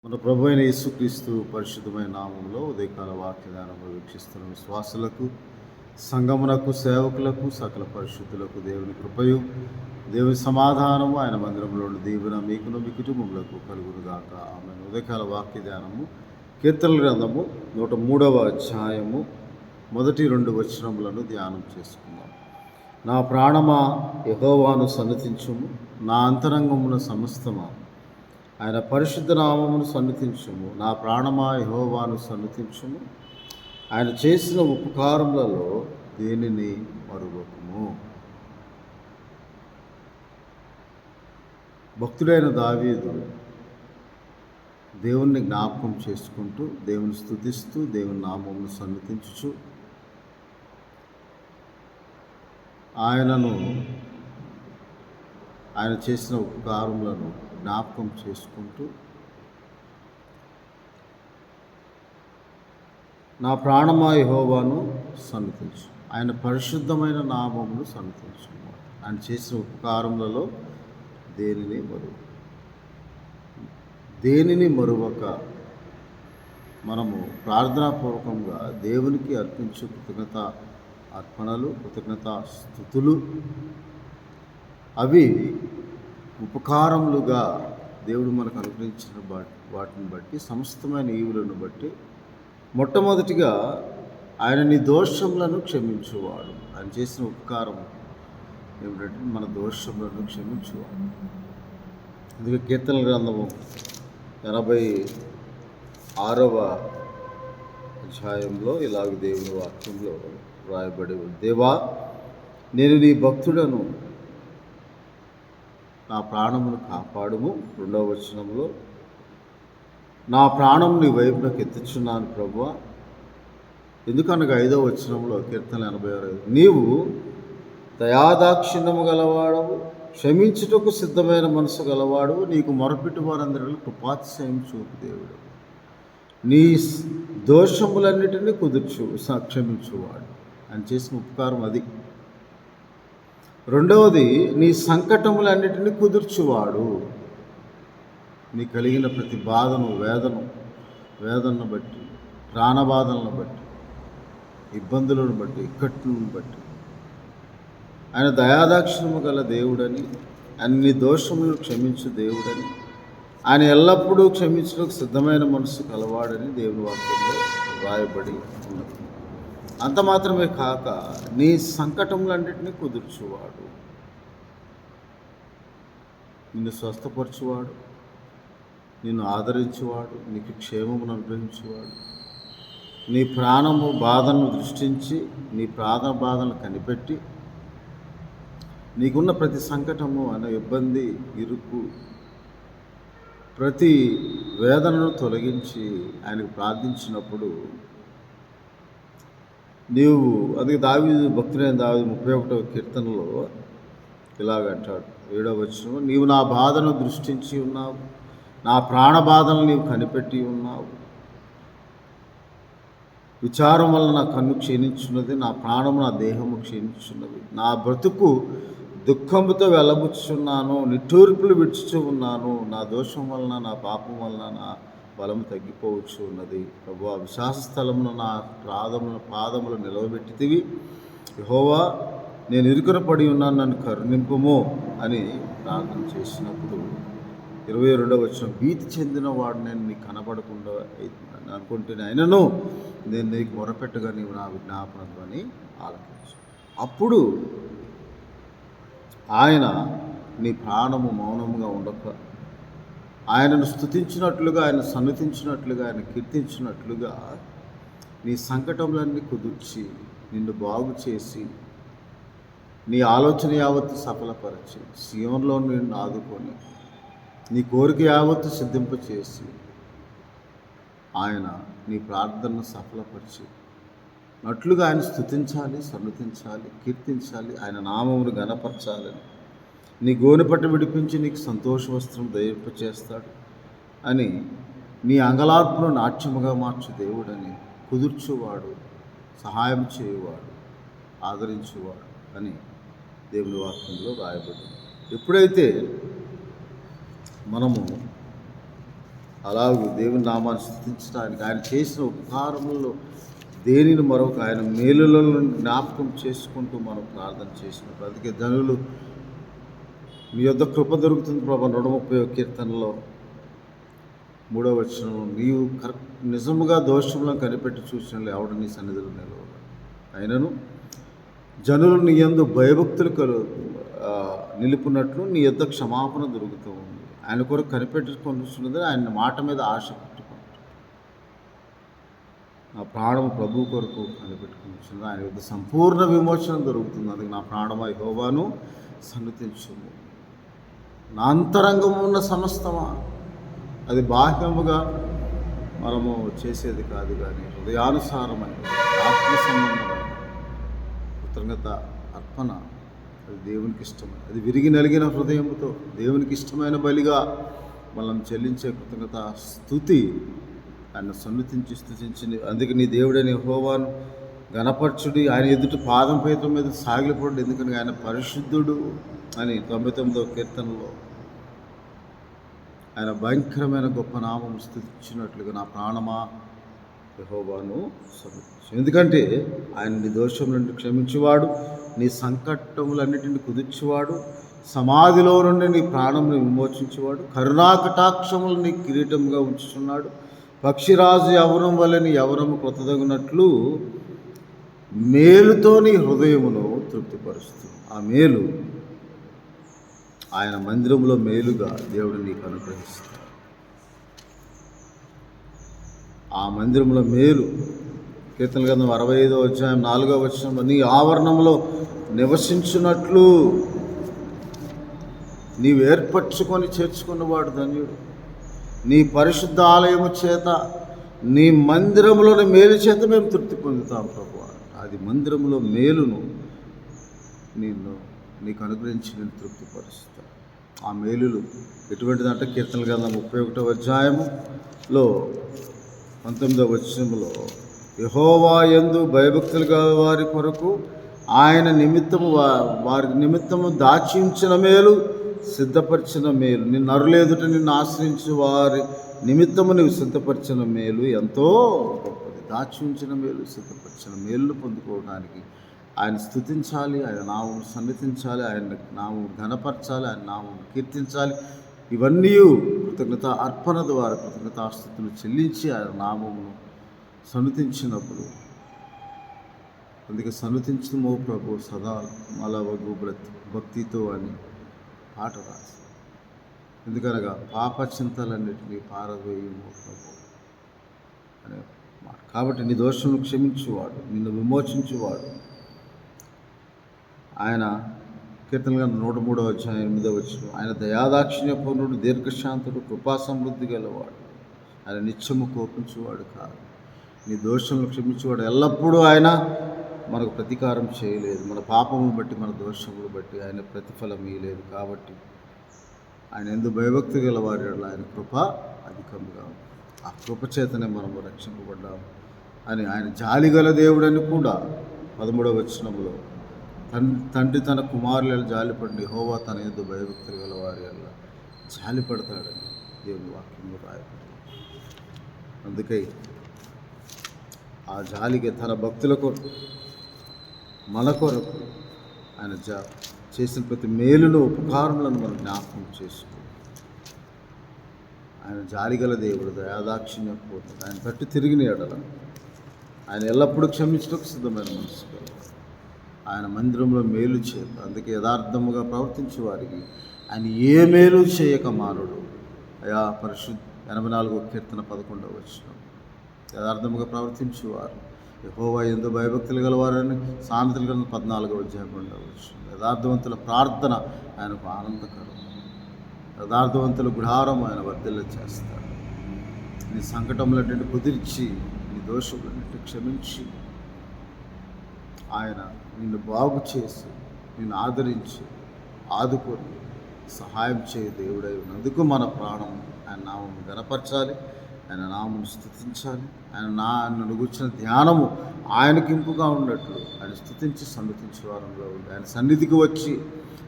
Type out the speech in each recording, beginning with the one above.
మన ప్రభు అయిన యేసుక్రీస్తు పరిశుద్ధమైన నామంలో ఉదయకాల వాక్యదానంలో వీక్షిస్తున్న విశ్వాసులకు, సంగమునకు, సేవకులకు, సకల పరిశుద్ధులకు దేవుని కృపయు, దేవుని సమాధానము, ఆయన మందిరంలోని దీవెన మీకును మీ కుటుంబములకు కలుగునుగాక. ఆమె ఉదయకాల వాక్యదానము కీర్తనల గ్రంథము 103వ అధ్యాయము మొదటి 2 వచనములను ధ్యానం చేసుకుందాం. నా ప్రాణమా యెహోవాను సన్నతించుము, నా అంతరంగమున సమస్తమా ఆయన పరిశుద్ధ నామమును సన్నతించుము. నా ప్రాణమా యెహోవాను సన్నతించుము, ఆయన చేసిన ఉపకారములలో దేనిని మరువకుము. భక్తుడైన దావీదు దేవుణ్ణి జ్ఞాపకం చేసుకుంటూ, దేవుని స్తుతిస్తూ, దేవుని నామమును సన్నతించుచు ఆయన చేసిన ఉపకారములను జ్ఞాపకం చేసుకుంటూ, నా ప్రాణమా యెహోవాను సన్నతించు, ఆయన పరిశుద్ధమైన నామమును సన్నతించు. ఆయన చేసిన ఉపకారములలో దేనిని మరువక మనము ప్రార్థనాపూర్వకంగా దేవునికి అర్పించు కృతజ్ఞత అర్పణలు, కృతజ్ఞత స్తుతులు, అవి ఉపకారములుగా దేవుడు మనకు అనుగ్రహించిన వాటిని బట్టి, సమస్తమైన ఈవులను బట్టి, మొట్టమొదటిగా ఆయన నీ దోషములను క్షమించువాడు. ఆయన చేసిన ఉపకారం ఏమిటంటే మన దోషములను క్షమించువాడు. అందుకే కీర్తనల గ్రంథము 86వ అధ్యాయంలో ఇలాగ దేవుని వాక్యంలో రాయబడి ఉంది. దేవా, నేను నీ భక్తుడను, నా ప్రాణమును కాపాడుము. 2వ వచనంలో నా ప్రాణం నీ వైపునకు ఎత్తుచున్నాను ప్రభువా. ఎందుకనగా 5వ వచనంలో కీర్తన 86 నీవు దయాదాక్షిణ్యము గలవాడవు, క్షమించుటకు సిద్ధమైన మనసు గలవాడు, నీకు మొరపెట్టు వారందరిలో కృపాతిశయం చూపు దేవుడు, నీ దోషములన్నిటినీ క్షమించువాడు. ఆయన చేసిన ఉపకారం అది. రెండవది, నీ సంకటములన్నిటినీ కుదుర్చువాడు. నీ కలిగిన ప్రతి బాధను, వేదనను బట్టి, ప్రాణబాధలను బట్టి, ఇబ్బందులను బట్టి, ఇక్కట్లను బట్టి ఆయన దయాదాక్షిణ్యము గల దేవుడని, అన్ని దోషములను క్షమించు దేవుడని, ఆయన ఎల్లప్పుడూ క్షమించడానికి సిద్ధమైన మనసు కలవాడని దేవుని వాక్యంలో రాయబడి ఉన్నది. అంత మాత్రమే కాక నీ సంకటములన్నింటినీ కుదుర్చువాడు, నిన్ను స్వస్థపరచువాడు, నిన్ను ఆదరించువాడు, నీకు క్షేమమును అనుగ్రహించువాడు, నీ ప్రాణము బాధను దృష్టించి నీ ప్రాణ బాధను కనిపెట్టి నీకున్న ప్రతి సంకటము అనే ఇబ్బంది, ఇరుకు, ప్రతి వేదనను తొలగించి ఆయనకు ప్రార్థించినప్పుడు నీవు, అందుకే దావీదు, భక్తుడైన దావీదు 31వ కీర్తనలో ఇలాగంటాడు 7వ వచనం, నీవు నా బాధను దృష్టించి ఉన్నావు, నా ప్రాణ బాధను నీవు కనిపెట్టి ఉన్నావు. విచారం వల్ల నా కన్ను క్షీణించున్నది, నా ప్రాణము, నా దేహము క్షీణించున్నది, నా బ్రతుకు దుఃఖముతో వెలబుచ్చున్నాను, నిట్టూర్పులు విడుచుచూ ఉన్నాను, నా దోషం వలన, నా పాపం వలన నా బలము తగ్గిపోవచ్చు ఉన్నది. ప్రభువా, విశ్వాస స్థలమున నా పాదములు నిలవబెట్టితివి. యెహోవా, నేను ఇరుకున పడి ఉన్నాను, నన్ను కరుణింపుము అని ప్రార్థన చేసినప్పుడు 22వ వచనం, భీతి చెందిన వాడు నేను నీకు కనబడకుండా అనుకుంటున్నా, అయినను నేను నీకు మొరపెట్టగా నీవు నా విజ్ఞాపనని ఆలకించు. అప్పుడు ఆయన నీ ప్రాణము మౌనముగా ఉండక, ఆయనను స్తుతించినట్లుగా, ఆయన సన్నతించినట్లుగా, ఆయన కీర్తించినట్లుగా నీ సంకటములన్నీ కుదుర్చి, నిన్ను బాగు చేసి, నీ ఆలోచన యావత్తు సఫలపరిచి, సీయోనులో నిన్ను ఆదుకొని, నీ కోరిక యావత్తు సిద్ధింపచేసి, ఆయన నీ ప్రార్థనను సఫలపరిచి నట్లుగా ఆయన స్తుతించాలి, సన్నతించాలి, కీర్తించాలి, ఆయన నామమును ఘనపరచాలని, నీ గోనెపట్ట విడిపించి నీకు సంతోష వస్త్రం ధరింపచేస్తాడు అని, నీ అంగలార్పును నాట్యముగా మార్చు దేవుడని, కుదుర్చువాడు, సహాయం చేయువాడు, ఆదరించువాడు అని దేవుని వాక్యంలో రాయబడింది. ఎప్పుడైతే మనము అలాగూ దేవుని నామాన్ని స్తుతించడానికి, ఆయన చేసిన ఉపకారములలో దేనిని మరొక ఆయన మేలులను జ్ఞాపకం చేసుకుంటూ మనం ప్రార్థన చేసినప్పుడు, అందుకే ధనులు నీ యొద్ద కృప దొరుకుతుంది ప్రభా 130వ కీర్తనలో 3వ వచనంలో, నీవు నిజముగా దోషములను కనిపెట్టి చూసిన ఎవడు నీ సన్నిధిలో నిలవడు, అయినను జనులు నీ యందు భయభక్తులు నిలుపునట్లు నీ యొద్ద క్షమాపణ దొరుకుతూ ఉంది. ఆయన కొరకు కనిపెట్టుకుంటున్నది ఆయన మాట మీద ఆశ పెట్టుకుంటాడు. నా ప్రాణము ప్రభువు కొరకు కనిపెట్టుకుంటున్నది, ఆయన యొద్ద సంపూర్ణ విమోచన దొరుకుతుంది. అందుకే నా ప్రాణమా యెహోవాను సన్నుతించుము. నా అంతరంగము ఉన్న సమస్తమా, అది బాహ్యముగా మనము చేసేది కాదు, కానీ హృదయానుసారమైన ఆత్మ సంబంధమైన కృతజ్ఞత అర్పణ, అది దేవునికి ఇష్టమైన, అది విరిగి నలిగిన హృదయముతో దేవునికి ఇష్టమైన బలిగా మనం చెల్లించే కృతజ్ఞత స్తుతి ఆయన స్తుతించి అందుకే నీ దేవుడైన యెహోవాను గణపరచుడి, ఆయన ఎదుట పాదం పీఠం మీద సాగిలిపడు, ఎందుకని ఆయన పరిశుద్ధుడు అని 99వ కీర్తనలో ఆయన భయంకరమైన గొప్ప నామం స్తుతించినట్లుగా నా ప్రాణమా యెహోవాను సమర్పించు. ఎందుకంటే ఆయన నీ దోషములను క్షమించువాడు, నీ సంకటములన్నిటిని కుదిర్చువాడు, సమాధిలో నుండి నీ ప్రాణమును విమోచించేవాడు, కరుణాకటాక్షములు నీ కిరీటముగా ఉంచుతున్నాడు, పక్షిరాజు యవనం వల్ల నీ యవనము కొత్తదగినట్లు మేలుతో నీ హృదయమును తృప్తిపరుస్తుంది. ఆ మేలు ఆయన మందిరంలో మేలుగా దేవుడు నీకు అనుగ్రహిస్తాడు. ఆ మందిరంలో మేలు కీర్తన గ్రంథం 65వ అధ్యాయం 4వ వచనంలో, నీ ఆవరణంలో నివసించున్నట్లు నీవు ఏర్పరచుకొని చేర్చుకున్నవాడు ధన్యుడు. నీ పరిశుద్ధ ఆలయము చేత, నీ మందిరంలోని మేలు చేత మేము తృప్తి పొందుతాం ప్రభు. అది మందిరంలో మేలును నీకు అనుగ్రహించి నేను తృప్తిపరుస్తా. ఆ మేలులు ఎటువంటిదంటే కీర్తన గ్రంథం 31వ అధ్యాయములో 19వ వచనంలో, యెహోవా యందు భయభక్తులు గల వారి కొరకు ఆయన నిమిత్తము వారి నిమిత్తము దాచి ఉంచిన మేలు, సిద్ధపరిచిన మేలు, నిన్ను నరులేదుట నిన్ను ఆశ్రయించు వారి నిమిత్తము నీవు సిద్ధపరిచిన మేలు ఎంతో గొప్పది. దాచి ఉంచిన మేలు, సిద్ధపరిచిన మేలు పొందుకోవడానికి ఆయన స్తుతించాలి, ఆయన నామం సన్నిధించాలి, ఆయన నామం ఘనపరచాలి, ఆయన నామం కీర్తించాలి. ఇవన్నీ కృతజ్ఞత అర్పణ ద్వారా కృతజ్ఞతాస్తుతులు చెల్లించి ఆయన నామమును సన్నిధించినప్పుడు, అందుకే సన్నిధించుమో ప్రభు సదా మలవగు భక్తితో అని పాట రాసి, ఎందుకనగా పాప చింతలన్నిటినీ పారవేయుమో ప్రభు అనే మాట. కాబట్టి నీ దోషమును క్షమించువాడు, నిన్ను విమోచించువాడు ఆయన. కీర్తనగా 103వ అధ్యాయం 8వ వచనం, ఆయన దయాదాక్షిణ్య పూర్ణుడు, దీర్ఘశాంతుడు, కృపా సమృద్ధి గలవాడు, ఆయన నిత్యము కోపించువాడు కాదు. నీ దోషములు క్షమించేవాడు. ఎల్లప్పుడూ ఆయన మనకు ప్రతీకారం చేయలేదు, మన పాపమును బట్టి మన దోషములు బట్టి ఆయన ప్రతిఫలం ఇయ్యలేదు. కాబట్టి ఆయన ఎందుకు భయభక్తి గలవారి ఆయన కృప అధికంగా, ఆ కృప చేతనే మనము రక్షింపబడ్డాము అని ఆయన జాలిగల దేవుడని కూడా 13వ వచనంలో, తండ్రి తన కుమారులను జాలిపడి యెహోవా తన యందు భయభక్తులు గల వారి వల్ల జాలిపడతాడని దేవుని వాక్యంలో రాయబడింది. అందుకే ఆ జాలికి తన భక్తుల కొరకు, మన కొరకు ఆయన చేసిన ప్రతి మేలును ఉపకారములను మనం జ్ఞాపకం చేసుకో. ఆయన జాలిగల దేవుడు, దయాదాక్షిణ్యం పోతుంది. ఆయన తట్టు తిరిగిన ఎడల ఆయన ఎల్లప్పుడూ క్షమించడానికి సిద్ధమైన మనసు గలవాడు. ఆయన మందిరంలో మేలు చేత, అందుకే యథార్థముగా ప్రవర్తించే వారికి ఆయన ఏ మేలు చేయక మానడు. అయా పరిశుద్ధ 84వ కీర్తన 11వ వచనం, యథార్థముగా ప్రవర్తించేవారు యెహోవా యందు భయభక్తులు గలవారని సామెతల గ్రంథం 14వ అధ్యాయం 2వ వచనం. యథార్థవంతుల ప్రార్థన ఆయనకు ఆనందకరం, యథార్థవంతుల గుడారం ఆయన వర్ధిల్ల చేస్తాడు. నీ సంకటములన్నింటిని కుదిర్చి, నీ దోషములన్నింటిని క్షమించి, ఆయన నిన్ను బాగు చేసి, నిన్ను ఆదరించి, ఆదుకొని సహాయం చేయ దేవుడై ఉన్నందుకు మన ప్రాణం ఆయన నామము గణపరచాలి, ఆయన నామమును స్తుతించాలి. ఆయన గురించిన ధ్యానము ఆయనకి ఇంపుగా ఉన్నట్లు ఆయన స్తుతించి సన్నిధించే వారంలో ఉండి, ఆయన సన్నిధికి వచ్చి,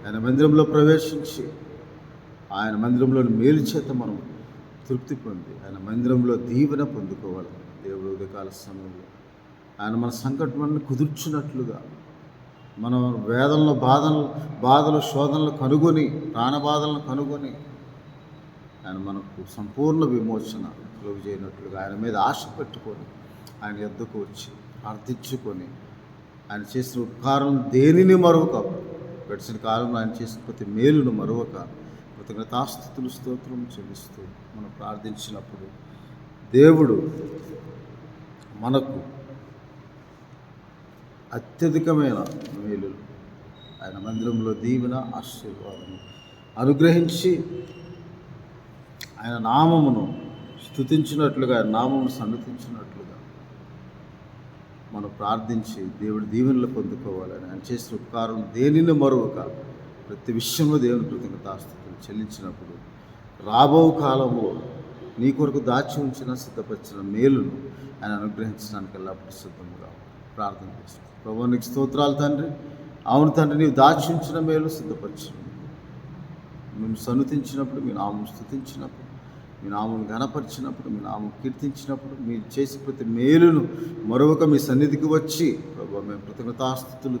ఆయన మందిరంలో ప్రవేశించి, ఆయన మందిరంలోని మేలు చేత మనం తృప్తి పొంది ఆయన మందిరంలో దీవెన పొందుకోవాలి. దేవుడు ఉదయకాల సమయంలో ఆయన మన సంకటములను కుదుర్చున్నట్లుగా, మనం బాధలు శోధనలు కనుగొని, ప్రాణబాధలను కనుగొని ఆయన మనకు సంపూర్ణ విమోచన కలుగు చేయనట్లుగా ఆయన మీద ఆశ పెట్టుకొని ఆయన యొద్దకు వచ్చి ప్రార్థించుకొని ఆయన చేసిన ఉపకారం దేనిని మరొక, గడిచిన కాలంలో ఆయన చేసిన ప్రతి మేలును మరొక కృతజ్ఞతాస్తుతులు స్తోత్రం చెల్లిస్తూ మనం ప్రార్థించినప్పుడు దేవుడు మనకు అత్యధికమైన మేలులు, ఆయన మందిరంలో దీవెన ఆశీర్వాదము అనుగ్రహించి ఆయన నామమును స్తుతించినట్లుగా, ఆయన నామమును సన్నతించినట్లుగా మనం ప్రార్థించి దేవుడి దీవెనలు పొందుకోవాలని ఆయన చేసిన ఉపకారం దేనిని మరొక ప్రతి విషయంలో దేవుని కృతజ్ఞతాస్తుతులు చెల్లించినప్పుడు రాబో కాలంలో నీ కొరకు దాచి ఉంచిన సిద్ధపరిచిన మేలును ఆయన అనుగ్రహించడానికి ఎల్లప్పుడూ సిద్ధముగా ప్రార్థన చేస్తాం. ప్రభువా నీకు స్తోత్రాలు తండ్రి. అవును తండ్రి, నీవు దాచి ఉంచిన మేలు సిద్ధపరిచిన, మేము సన్నుతించినప్పుడు, మీ నామం స్తుతించినప్పుడు, మీ నామం ఘనపరిచినప్పుడు, మీ నామం కీర్తించినప్పుడు, మీరు చేసే ప్రతి మేలును మరొక మీ సన్నిధికి వచ్చి ప్రభువా మేము కృతజ్ఞతాస్తుతులు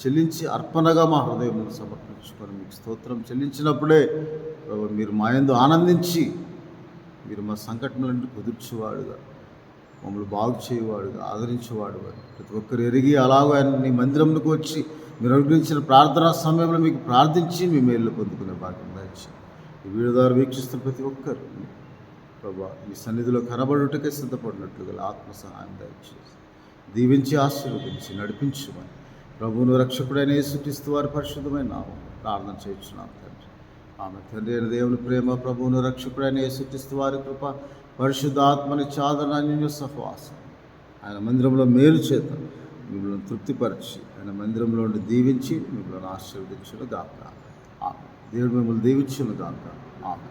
చెల్లించి అర్పణగా మా హృదయం సమర్పించుకొని మీకు స్తోత్రం చెల్లించినప్పుడే ప్రభువా మీరు మా యందు ఆనందించి మీరు మా సంకటములను కుదుర్చేవాడుగా, మమ్మల్ని బాగు చేయవాడుగా, ఆదరించేవాడుగా, ప్రతి ఒక్కరు ఎరిగి అలాగూ ఆయన నీ మందిరంలోకి వచ్చి మీరు అనుగ్రహించిన ప్రార్థనా సమయంలో మీకు ప్రార్థించి మీ మేలు పొందుకునే భాగ్యం దయచి ఈ వీడియో ద్వారా వీక్షిస్తున్న ప్రతి ఒక్కరు ప్రభా మీ సన్నిధిలో కనబడుటకే సిద్ధపడినట్లుగా ఆత్మ సహాయం దయచేసి దీవించి ఆశీర్వదించి నడిపించమని ప్రభువును రక్షకుడైన యేసుక్రీస్తు వారి పరిశుద్ధమైన నామం ప్రార్థన చేయించున్నాను తండ్రి. ఆమె తండ్రి అయిన దేవుని ప్రేమ, ప్రభువును రక్షకుడైన యేసుక్రీస్తు వారి కృప, పరిశుద్ధాత్మని చాదనాన్య సహవాసం ఆయన మందిరంలో మేలు చేత మిమ్మల్ని తృప్తిపరిచి ఆయన మందిరంలో దీవించి మిమ్మల్ని ఆశీర్వదించును గాక. ఆమె దేవుడు మిమ్మల్ని దీవించును గాక. ఆమె